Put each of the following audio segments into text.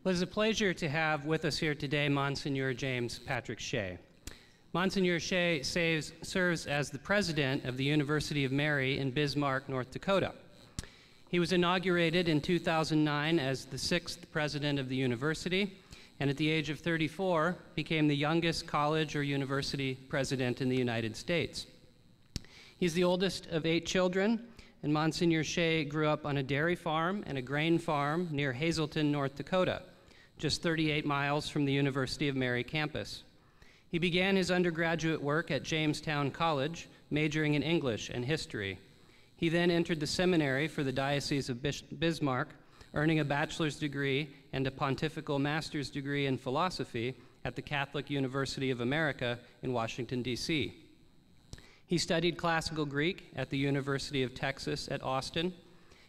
Well, it's a pleasure to have with us here today Monsignor James Patrick Shea. Monsignor Shea serves as the president of the University of Mary in Bismark, North Dakota. He was inaugurated in 2009 as the 6th president of the university, and at the age of 34 became the youngest college or university president in the United States. He's the oldest of 8 children, and Monsignor Shea grew up on a dairy farm and a grain farm near Hazleton, North Dakota, just 38 miles from the University of Mary campus. He began his undergraduate work at Jamestown College, majoring in English and history. He then entered the seminary for the Diocese of Bismark, earning a bachelor's degree and a pontifical master's degree in philosophy at the Catholic University of America in Washington, D.C. He studied classical Greek at the University of Texas at Austin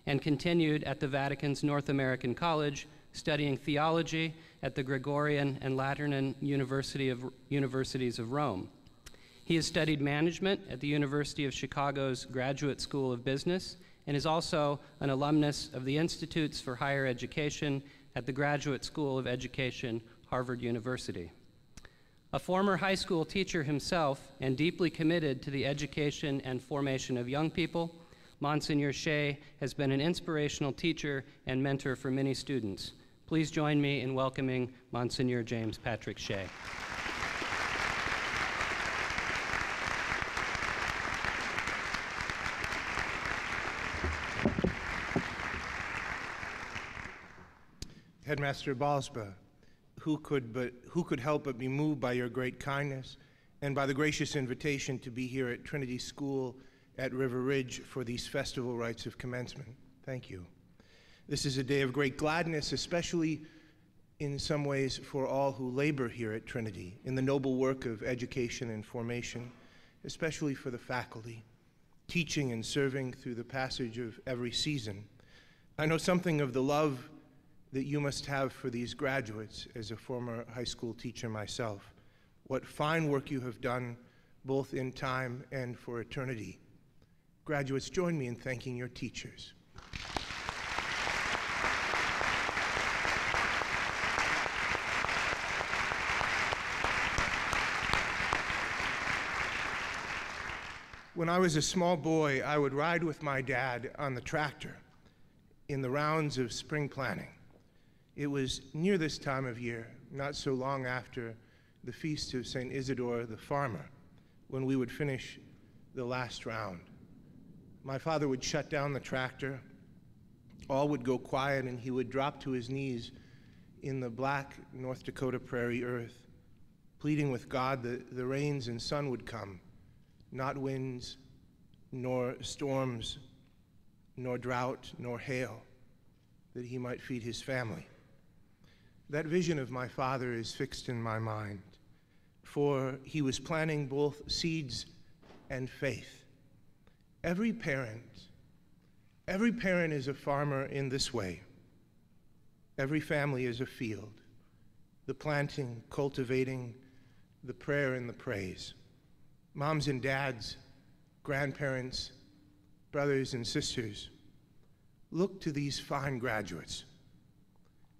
and continued at the Vatican's North American College, studying theology at the Gregorian and Lateran Universities of Rome. He has studied management at the University of Chicago's Graduate School of Business and is also an alumnus of the Institutes for Higher Education at the Graduate School of Education, Harvard University. A former high school teacher himself and deeply committed to the education and formation of young people, Monsignor Shea has been an inspirational teacher and mentor for many students. Please join me in welcoming Monsignor James Patrick Shea. Headmaster Balsba, who could help but be moved by your great kindness and by the gracious invitation to be here at Trinity School at River Ridge for these festival rites of commencement. Thank you. This is a day of great gladness, especially in some ways for all who labor here at Trinity in the noble work of education and formation, especially for the faculty, teaching and serving through the passage of every season. I know something of the love that you must have for these graduates as a former high school teacher myself. What fine work you have done, both in time and for eternity. Graduates, join me in thanking your teachers. When I was a small boy, I would ride with my dad on the tractor in the rounds of spring planting. It was near this time of year, not so long after the feast of St. Isidore the Farmer, when we would finish the last round. My father would shut down the tractor, all would go quiet, and he would drop to his knees in the black North Dakota prairie earth, pleading with God that the rains and sun would come, not winds, nor storms, nor drought, nor hail, that he might feed his family. That vision of my father is fixed in my mind, for he was planting both seeds and faith. Every parent is a farmer in this way. Every family is a field, the planting, cultivating, the prayer and the praise. Moms and dads, grandparents, brothers and sisters, look to these fine graduates.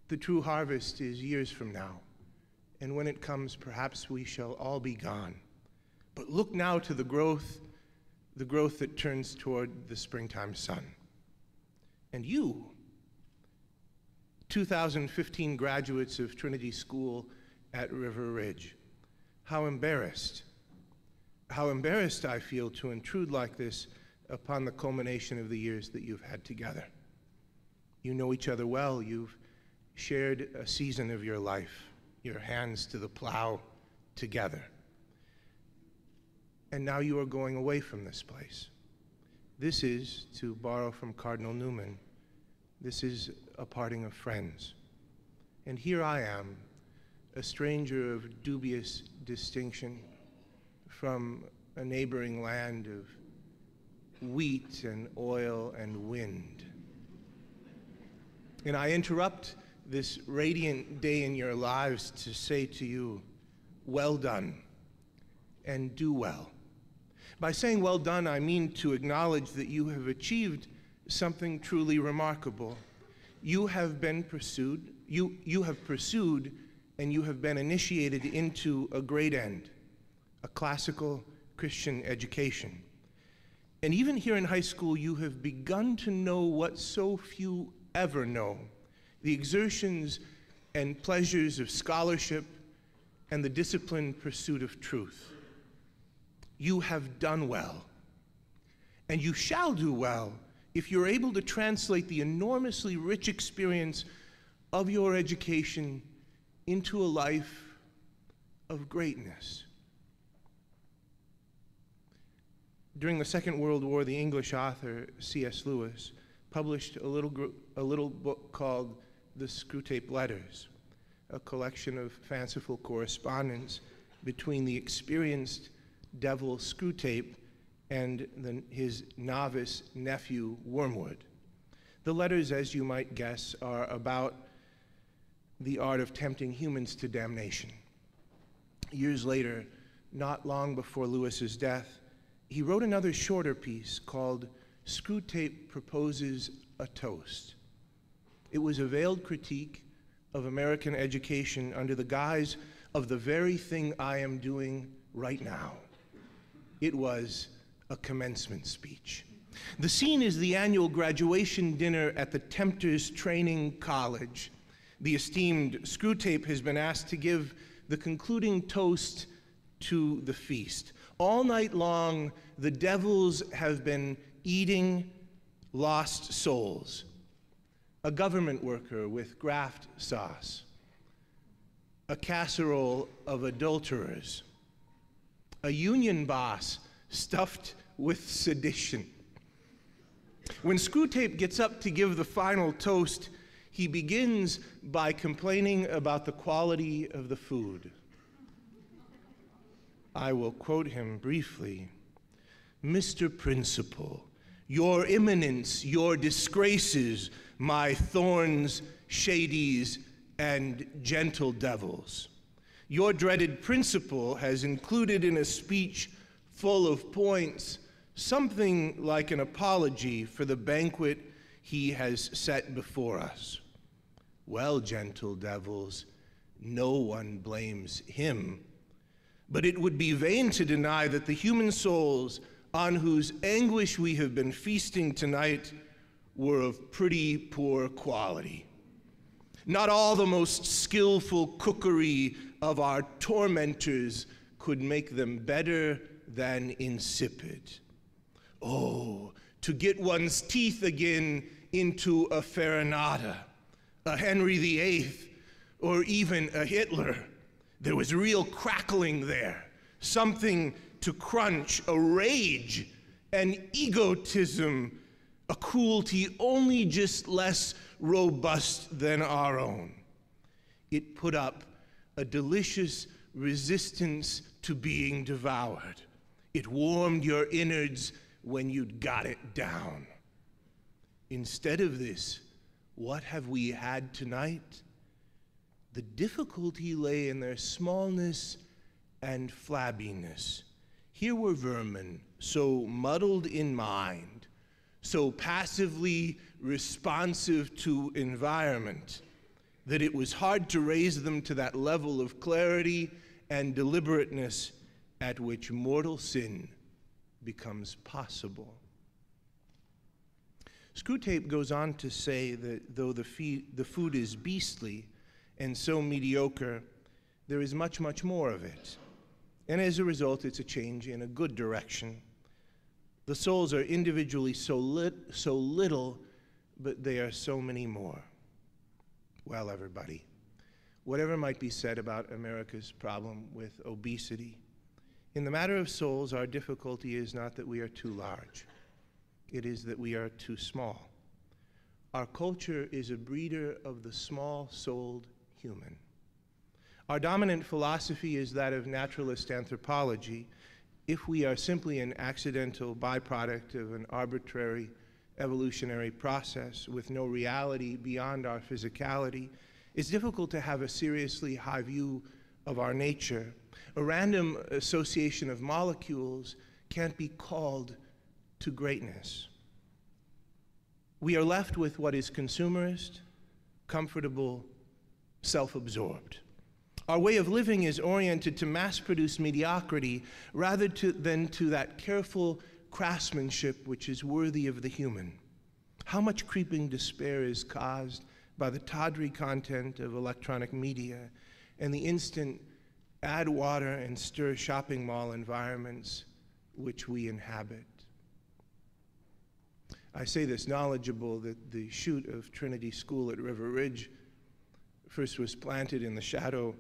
The true harvest is years from now, and when it comes, perhaps we shall all be gone. But look now to the growth that turns toward the springtime sun. And you, 2015 graduates of Trinity School at River Ridge, how embarrassed I feel to intrude like this upon the culmination of the years that you've had together. You know each other well. You've shared a season of your life, your hands to the plow together. And now you are going away from this place. This is, to borrow from Cardinal Newman, this is a parting of friends. And here I am, a stranger of dubious distinction from a neighboring land of wheat and oil and wind. And I interrupt this radiant day in your lives to say to you, well done, and do well. By saying well done, I mean to acknowledge that you have achieved something truly remarkable you have been pursued, you have pursued and you have been initiated into a great end, a classical Christian education. And even here in high school, you have begun to know what so few ever know, the exertions and pleasures of scholarship and the disciplined pursuit of truth. You have done well, and you shall do well if you're able to translate the enormously rich experience of your education into a life of greatness. During the Second World War, the English author C.S. Lewis published a little book called the Screwtape Letters, a collection of fanciful correspondence between the experienced devil Screwtape and his novice nephew Wormwood. The letters, as you might guess, are about the art of tempting humans to damnation. Years later, not long before Lewis's death, he wrote another shorter piece called Screwtape Proposes a Toast. It was a veiled critique of American education under the guise of the very thing I am doing right now. It was a commencement speech. The scene is the annual graduation dinner at the Tempters Training College. The esteemed Screwtape has been asked to give the concluding toast to the feast. All night long, the devils have been eating lost souls. A government worker with graft sauce, a casserole of adulterers, a union boss stuffed with sedition. When Screwtape gets up to give the final toast, he begins by complaining about the quality of the food. I will quote him briefly. "Mr. Principal, your eminence, your disgraces, my thorns, shadies, and gentle devils. Your dreaded principal has included in a speech full of points something like an apology for the banquet he has set before us. Well, gentle devils, no one blames him. But it would be vain to deny that the human souls on whose anguish we have been feasting tonight were of pretty poor quality. Not all the most skillful cookery of our tormentors could make them better than insipid. Oh, to get one's teeth again into a Farinata, a Henry VIII, or even a Hitler. There was real crackling there, something to crunch, a rage, an egotism, a cruelty only just less robust than our own. It put up a delicious resistance to being devoured. It warmed your innards when you'd got it down. Instead of this, what have we had tonight? The difficulty lay in their smallness and flabbiness. Here were vermin, so muddled in mind, so passively responsive to environment, that it was hard to raise them to that level of clarity and deliberateness at which mortal sin becomes possible. Screwtape goes on to say that though the food is beastly and so mediocre, there is much, much more of it. And as a result, it's a change in a good direction. The souls are individually so little, but they are so many more. Well, everybody, whatever might be said about America's problem with obesity, in the matter of souls, our difficulty is not that we are too large. It is that we are too small. Our culture is a breeder of the small-souled human. Our dominant philosophy is that of naturalist anthropology. If we are simply an accidental byproduct of an arbitrary evolutionary process with no reality beyond our physicality, it's difficult to have a seriously high view of our nature. A random association of molecules can't be called to greatness. We are left with what is consumerist, comfortable, self-absorbed. Our way of living is oriented to mass-produced mediocrity rather than to that careful craftsmanship which is worthy of the human. How much creeping despair is caused by the tawdry content of electronic media and the instant add water and stir shopping mall environments which we inhabit. I say this knowledgeable that the shoot of Trinity School at River Ridge first was planted in the shadow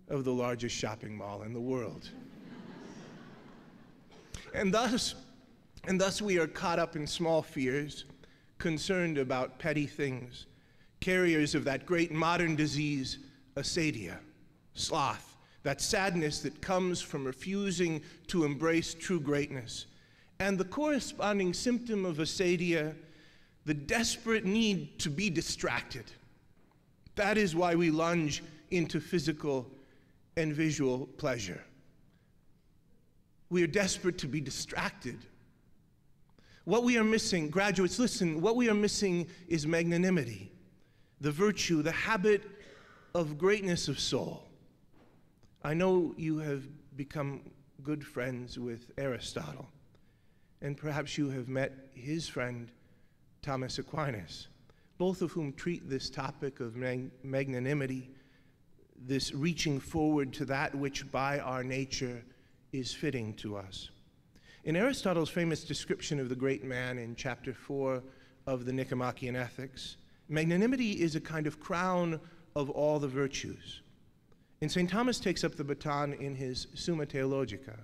of the largest shopping mall in the world. And thus we are caught up in small fears, concerned about petty things, carriers of that great modern disease, acedia, sloth, that sadness that comes from refusing to embrace true greatness, and the corresponding symptom of acedia, the desperate need to be distracted. That is why we lunge into physical and visual pleasure. We are desperate to be distracted. What we are missing, graduates, listen, what we are missing is magnanimity, the virtue, the habit of greatness of soul. I know you have become good friends with Aristotle, and perhaps you have met his friend, Thomas Aquinas, both of whom treat this topic of magnanimity, this reaching forward to that which by our nature is fitting to us. In Aristotle's famous description of the great man in chapter 4 of the Nicomachean Ethics, magnanimity is a kind of crown of all the virtues. And St. Thomas takes up the baton in his Summa Theologica.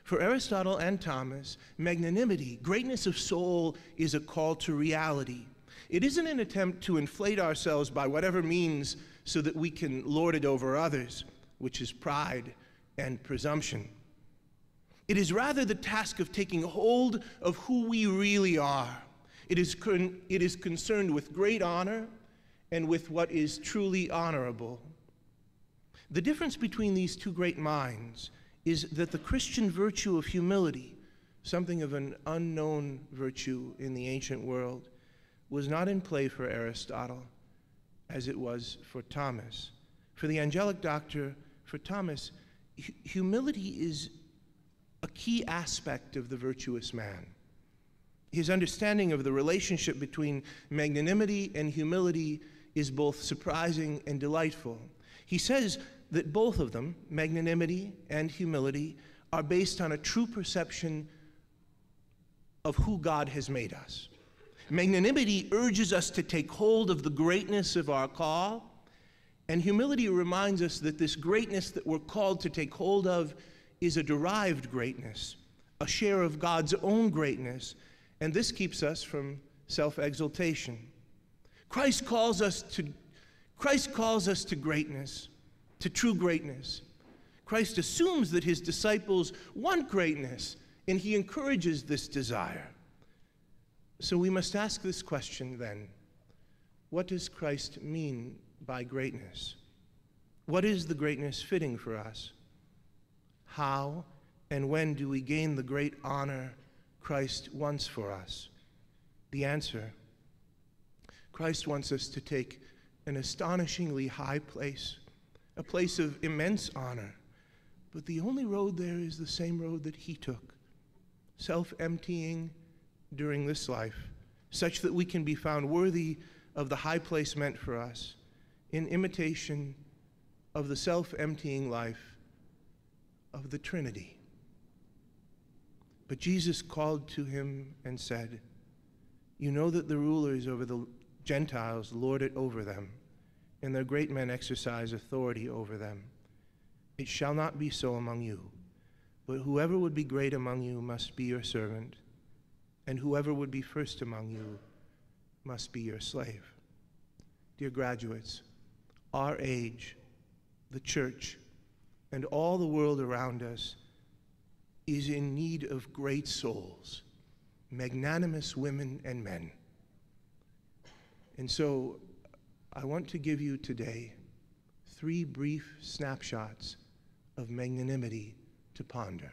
For Aristotle and Thomas, magnanimity, greatness of soul, is a call to reality. It isn't an attempt to inflate ourselves by whatever means so that we can lord it over others, which is pride and presumption. It is rather the task of taking hold of who we really are. It is concerned with great honor and with what is truly honorable. The difference between these two great minds is that the Christian virtue of humility, something of an unknown virtue in the ancient world, was not in play for Aristotle as it was for Thomas. For the angelic doctor, for Thomas, humility is a key aspect of the virtuous man. His understanding of the relationship between magnanimity and humility is both surprising and delightful. He says that both of them, magnanimity and humility, are based on a true perception of who God has made us. Magnanimity urges us to take hold of the greatness of our call, and humility reminds us that this greatness that we're called to take hold of is a derived greatness, a share of God's own greatness, and this keeps us from self-exaltation. Christ calls us to greatness, to true greatness. Christ assumes that his disciples want greatness, and he encourages this desire. So we must ask this question then: what does Christ mean by greatness? What is the greatness fitting for us? How and when do we gain the great honor Christ wants for us? The answer: Christ wants us to take an astonishingly high place, a place of immense honor, but the only road there is the same road that he took, self-emptying during this life, such that we can be found worthy of the high place meant for us, in imitation of the self-emptying life of the Trinity. But Jesus called to him and said, "You know that the rulers over the Gentiles lord it over them, and their great men exercise authority over them. It shall not be so among you, but whoever would be great among you must be your servant, and whoever would be first among you must be your slave." Dear graduates, our age, the church, and all the world around us is in need of great souls, magnanimous women and men. And so I want to give you today 3 brief snapshots of magnanimity to ponder.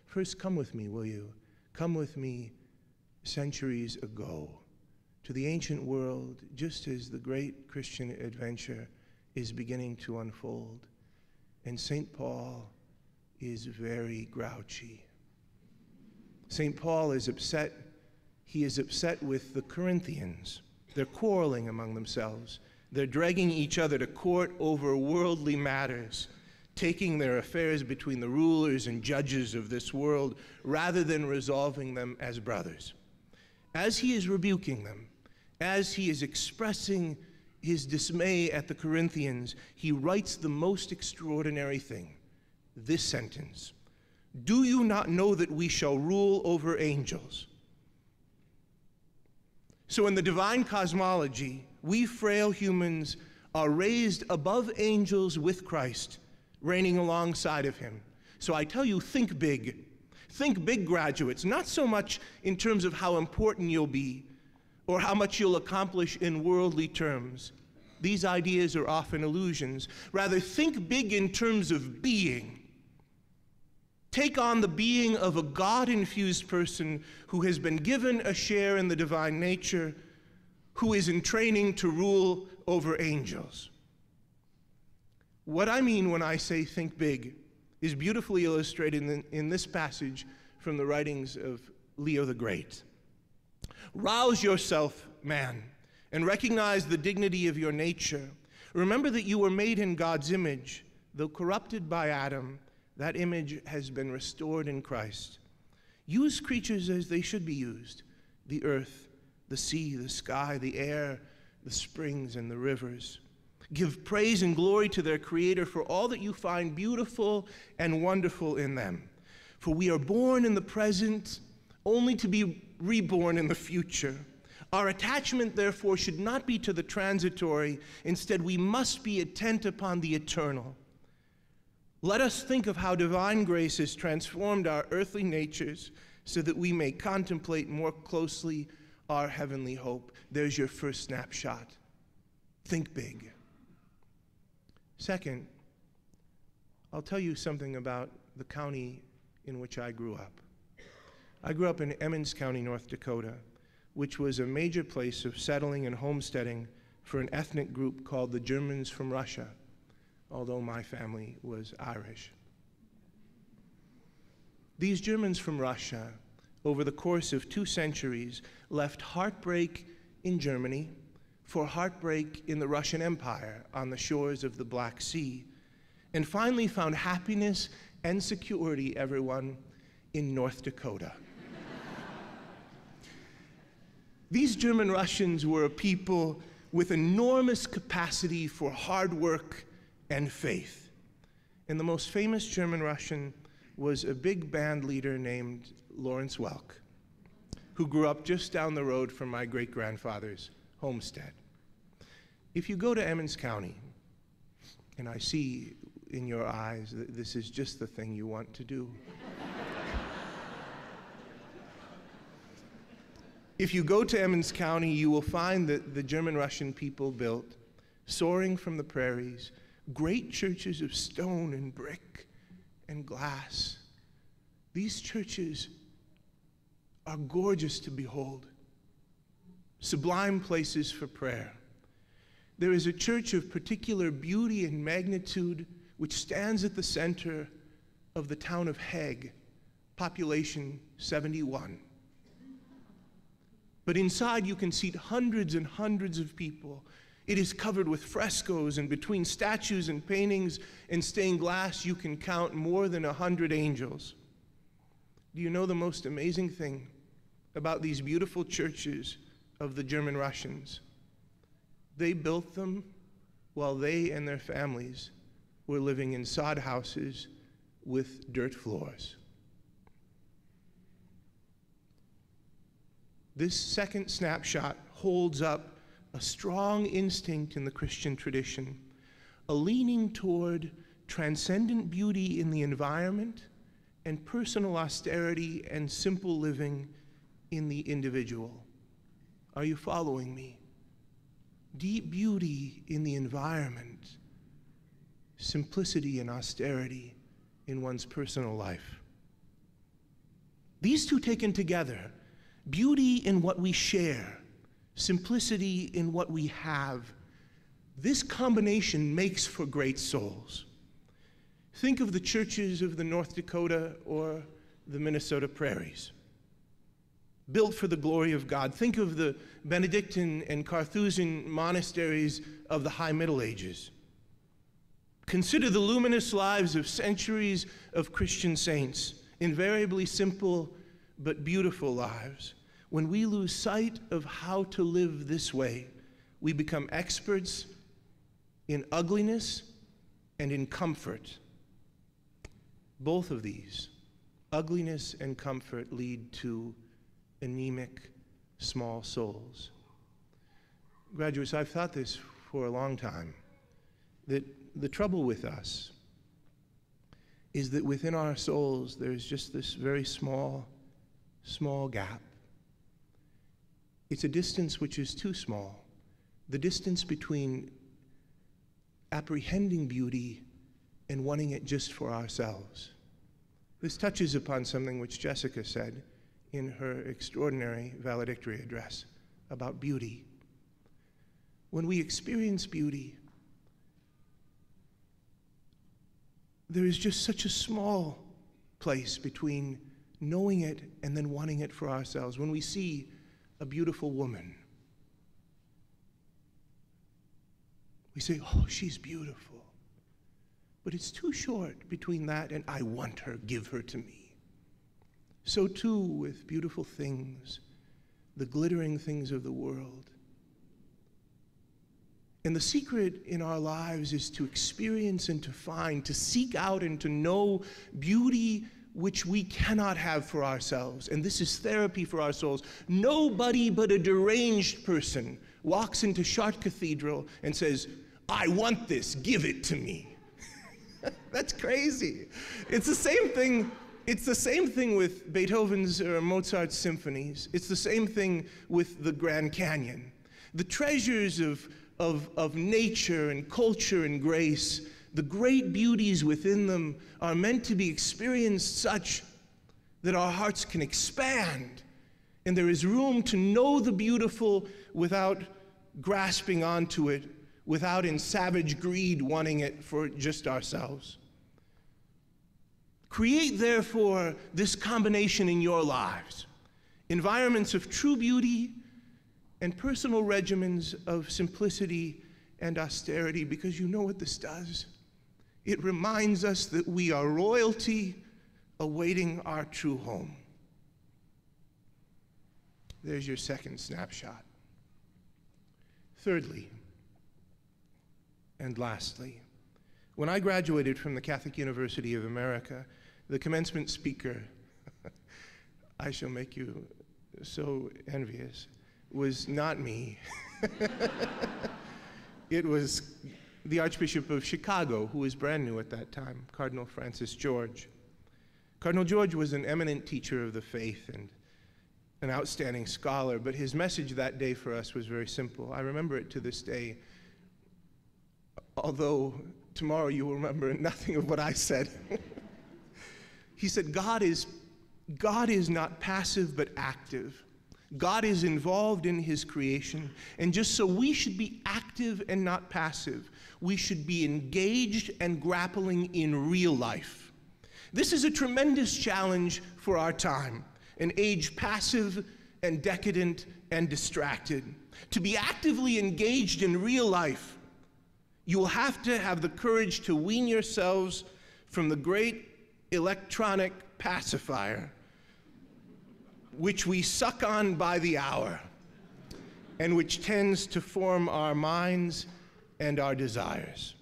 First, come with me, will you? Come with me centuries ago to the ancient world, just as the great Christian adventure is beginning to unfold. And St. Paul is very grouchy. St. Paul is upset. He is upset with the Corinthians. They're quarreling among themselves. They're dragging each other to court over worldly matters, taking their affairs between the rulers and judges of this world rather than resolving them as brothers. As he is rebuking them, as he is expressing his dismay at the Corinthians, he writes the most extraordinary thing, this sentence: "Do you not know that we shall rule over angels?" So in the divine cosmology, we frail humans are raised above angels with Christ, reigning alongside of him. So I tell you, think big. Think big, graduates, not so much in terms of how important you'll be or how much you'll accomplish in worldly terms. These ideas are often illusions. Rather, think big in terms of being. Take on the being of a God-infused person who has been given a share in the divine nature, who is in training to rule over angels. What I mean when I say think big is beautifully illustrated in this passage from the writings of Leo the Great. Rouse yourself, man, and recognize the dignity of your nature. Remember that you were made in God's image. Though corrupted by Adam, that image has been restored in Christ. Use creatures as they should be used: the earth, the sea, the sky, the air, the springs, and the rivers. Give praise and glory to their Creator for all that you find beautiful and wonderful in them. For we are born in the present, only to be reborn in the future. Our attachment, therefore, should not be to the transitory. Instead, we must be intent upon the eternal. Let us think of how divine grace has transformed our earthly natures so that we may contemplate more closely our heavenly hope. There's your first snapshot. Think big. Second, I'll tell you something about the county in which I grew up. I grew up in Emmons County, North Dakota, which was a major place of settling and homesteading for an ethnic group called the Germans from Russia, although my family was Irish. These Germans from Russia, over the course of 2 centuries, left heartbreak in Germany for heartbreak in the Russian Empire on the shores of the Black Sea, and finally found happiness and security, everyone, in North Dakota. These German Russians were a people with enormous capacity for hard work and faith. And the most famous German Russian was a big band leader named Lawrence Welk, who grew up just down the road from my great-grandfather's homestead. If you go to Emmons County, and I see in your eyes that this is just the thing you want to do. If you go to Emmons County, you will find that the German-Russian people built, soaring from the prairies, great churches of stone and brick and glass. These churches are gorgeous to behold, sublime places for prayer. There is a church of particular beauty and magnitude which stands at the center of the town of Hague, population 71. But inside you can seat hundreds and hundreds of people. It is covered with frescoes, and between statues and paintings and stained glass you can count more than 100 angels. Do you know the most amazing thing about these beautiful churches of the German Russians? They built them while they and their families were living in sod houses with dirt floors. This second snapshot holds up a strong instinct in the Christian tradition, a leaning toward transcendent beauty in the environment and personal austerity and simple living in the individual. Are you following me? Deep beauty in the environment, simplicity and austerity in one's personal life. These two taken together, beauty in what we share, simplicity in what we have, this combination makes for great souls. Think of the churches of the North Dakota or the Minnesota prairies, built for the glory of God. Think of the Benedictine and Carthusian monasteries of the High Middle Ages. Consider the luminous lives of centuries of Christian saints, invariably simple but beautiful lives. When we lose sight of how to live this way, we become experts in ugliness and in comfort. Both of these, ugliness and comfort, lead to anemic, small souls. Graduates, I've thought this for a long time, that the trouble with us is that within our souls there's just this very small gap. It's a distance which is too small. The distance between apprehending beauty and wanting it just for ourselves. This touches upon something which Jessica said in her extraordinary valedictory address about beauty. When we experience beauty, there is just such a small place between knowing it and then wanting it for ourselves. When we see a beautiful woman, we say, oh, she's beautiful. But it's too short between that and I want her, give her to me. So too with beautiful things, the glittering things of the world. And the secret in our lives is to experience and to find, to seek out and to know beauty which we cannot have for ourselves. And this is therapy for our souls. Nobody but a deranged person walks into Chartres Cathedral and says, I want this, give it to me. That's crazy. It's the same thing. It's the same thing with Beethoven's or Mozart's symphonies. It's the same thing with the Grand Canyon. The treasures of nature and culture and grace, the great beauties within them are meant to be experienced such that our hearts can expand, and there is room to know the beautiful without grasping onto it, without in savage greed wanting it for just ourselves. Create, therefore, this combination in your lives. Environments of true beauty and personal regimens of simplicity and austerity, because you know what this does? It reminds us that we are royalty awaiting our true home. There's your second snapshot. Thirdly, and lastly, when I graduated from the Catholic University of America, the commencement speaker, I shall make you so envious, was not me. It was the Archbishop of Chicago, who was brand new at that time, Cardinal Francis George. Cardinal George was an eminent teacher of the faith and an outstanding scholar, but his message that day for us was very simple. I remember it to this day, although tomorrow you will remember nothing of what I said. He said, God is not passive but active. God is involved in his creation, and just so we should be active and not passive, we should be engaged and grappling in real life. This is a tremendous challenge for our time, an age passive and decadent and distracted. To be actively engaged in real life, you will have to have the courage to wean yourselves from the great electronic pacifier, which we suck on by the hour, and which tends to form our minds and our desires.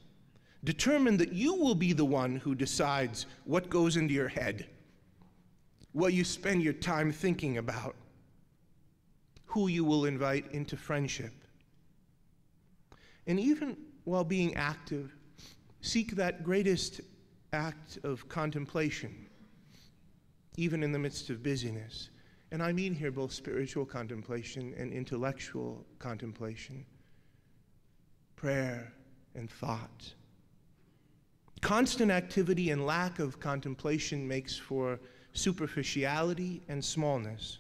Determine that you will be the one who decides what goes into your head, what you spend your time thinking about, who you will invite into friendship. And even while being active, seek that greatest act of contemplation, even in the midst of busyness. And I mean here both spiritual contemplation and intellectual contemplation, prayer and thought. Constant activity and lack of contemplation makes for superficiality and smallness.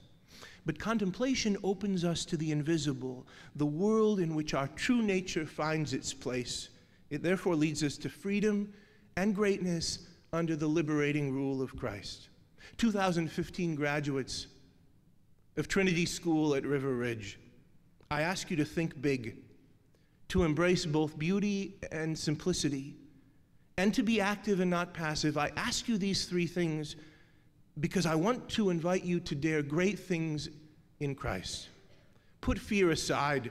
But contemplation opens us to the invisible, the world in which our true nature finds its place. It therefore leads us to freedom and greatness under the liberating rule of Christ. 2015 graduates of Trinity School at River Ridge, I ask you to think big, to embrace both beauty and simplicity, and to be active and not passive. I ask you these three things because I want to invite you to dare great things in Christ. Put fear aside.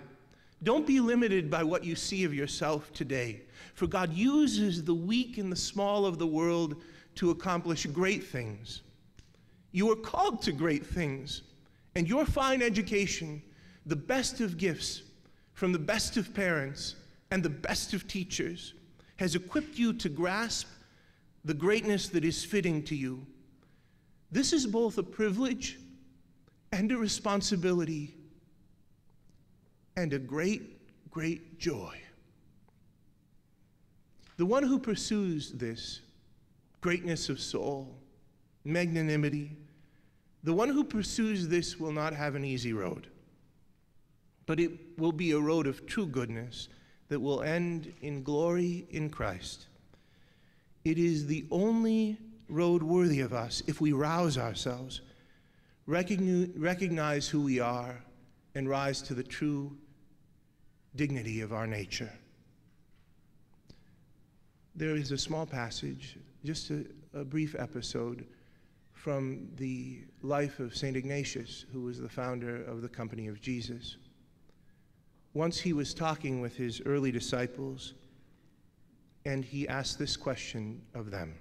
Don't be limited by what you see of yourself today, for God uses the weak and the small of the world to accomplish great things. You are called to great things, and your fine education, the best of gifts from the best of parents and the best of teachers, has equipped you to grasp the greatness that is fitting to you. This is both a privilege and a responsibility and a great, great joy. The one who pursues this greatness of soul, magnanimity, the one who pursues this will not have an easy road, but it will be a road of true goodness that will end in glory in Christ. It is the only road worthy of us if we rouse ourselves, recognize who we are, and rise to the true dignity of our nature. There is a small passage, just a brief episode from the life of St Ignatius, who was the founder of the Company of Jesus. Once he was talking with his early disciples, and he asked this question of them: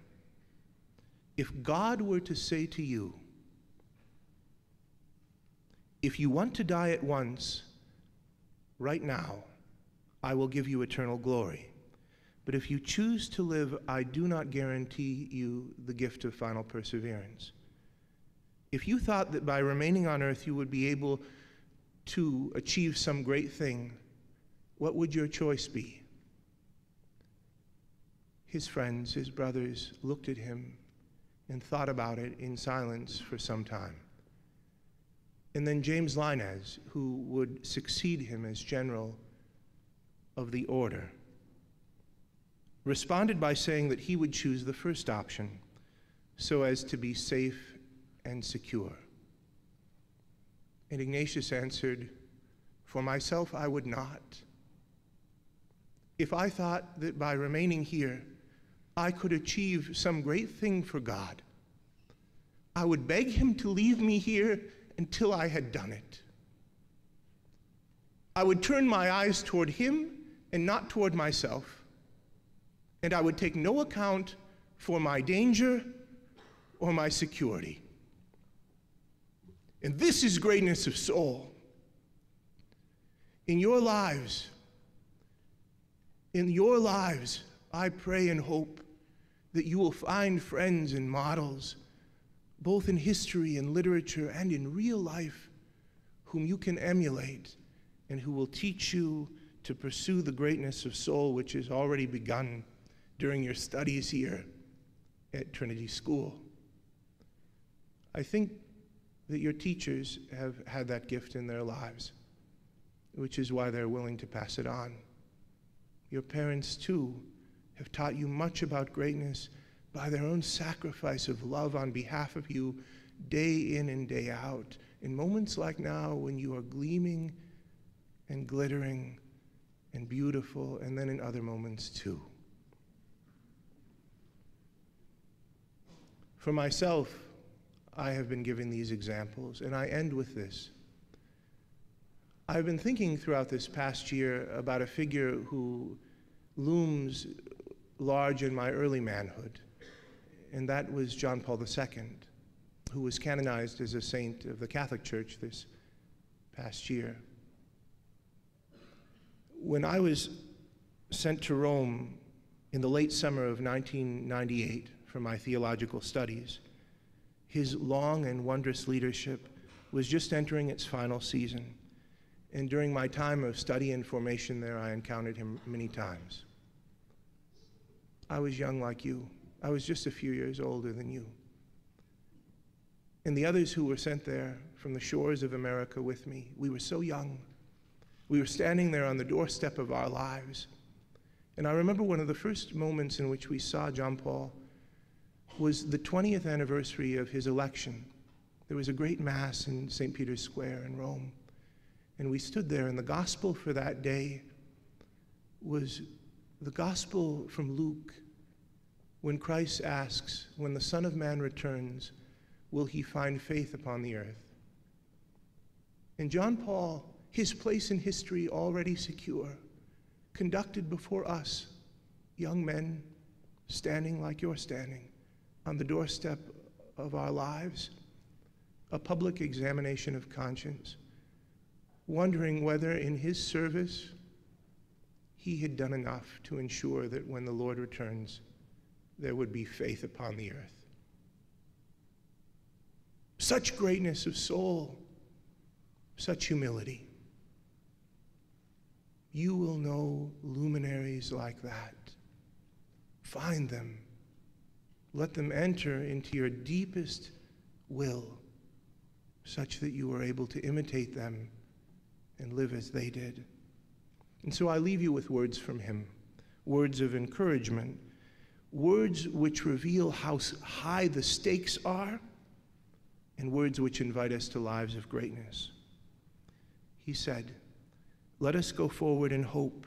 if God were to say to you, if you want to die at once, right now, I will give you eternal glory. But if you choose to live, I do not guarantee you the gift of final perseverance. If you thought that by remaining on earth you would be able to achieve some great thing, what would your choice be? His friends, his brothers, looked at him and thought about it in silence for some time. And then James Linez, who would succeed him as general of the order, responded by saying that he would choose the first option so as to be safe and secure. And Ignatius answered, for myself, I would not. If I thought that by remaining here, I could achieve some great thing for God, I would beg him to leave me here until I had done it. I would turn my eyes toward him and not toward myself, and I would take no account for my danger or my security. And this is greatness of soul. In your lives, I pray and hope that you will find friends and models, both in history and literature and in real life, whom you can emulate and who will teach you to pursue the greatness of soul which has already begun during your studies here at Trinity School. I think that your teachers have had that gift in their lives, which is why they're willing to pass it on. Your parents, too, have taught you much about greatness by their own sacrifice of love on behalf of you day in and day out. In moments like now, when you are gleaming and glittering and beautiful, and then in other moments, too. For myself, I have been given these examples, and I end with this. I've been thinking throughout this past year about a figure who looms large in my early manhood, and that was John Paul II, who was canonized as a saint of the Catholic Church this past year. When I was sent to Rome in the late summer of 1998 for my theological studies, his long and wondrous leadership was just entering its final season. And during my time of study and formation there, I encountered him many times. I was young like you. I was just a few years older than you. and the others who were sent there from the shores of America with me, we were so young. We were standing there on the doorstep of our lives. And I remember one of the first moments in which we saw John Paul was the 20th anniversary of his election. There was a great mass in St. Peter's Square in Rome. And we stood there, and the gospel for that day was the gospel from Luke, when Christ asks, when the Son of Man returns, will he find faith upon the earth? And John Paul, his place in history already secure, conducted before us, young men standing like you're standing, on the doorstep of our lives, a public examination of conscience, wondering whether in his service he had done enough to ensure that when the Lord returns, there would be faith upon the earth. Such greatness of soul, such humility. You will know luminaries like that. Find them. Let them enter into your deepest will, such that you are able to imitate them and live as they did. And so I leave you with words from him, words of encouragement, words which reveal how high the stakes are, and words which invite us to lives of greatness. He said, "Let us go forward in hope.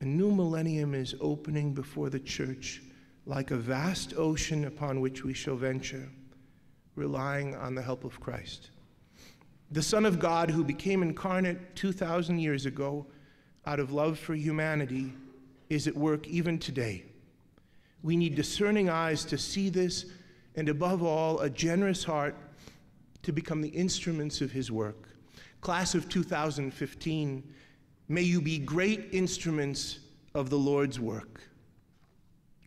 A new millennium is opening before the church like a vast ocean upon which we shall venture, relying on the help of Christ. The Son of God, who became incarnate 2,000 years ago out of love for humanity, is at work even today. We need discerning eyes to see this, and above all, a generous heart to become the instruments of his work. Class of 2015, may you be great instruments of the Lord's work."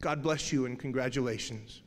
God bless you, and congratulations.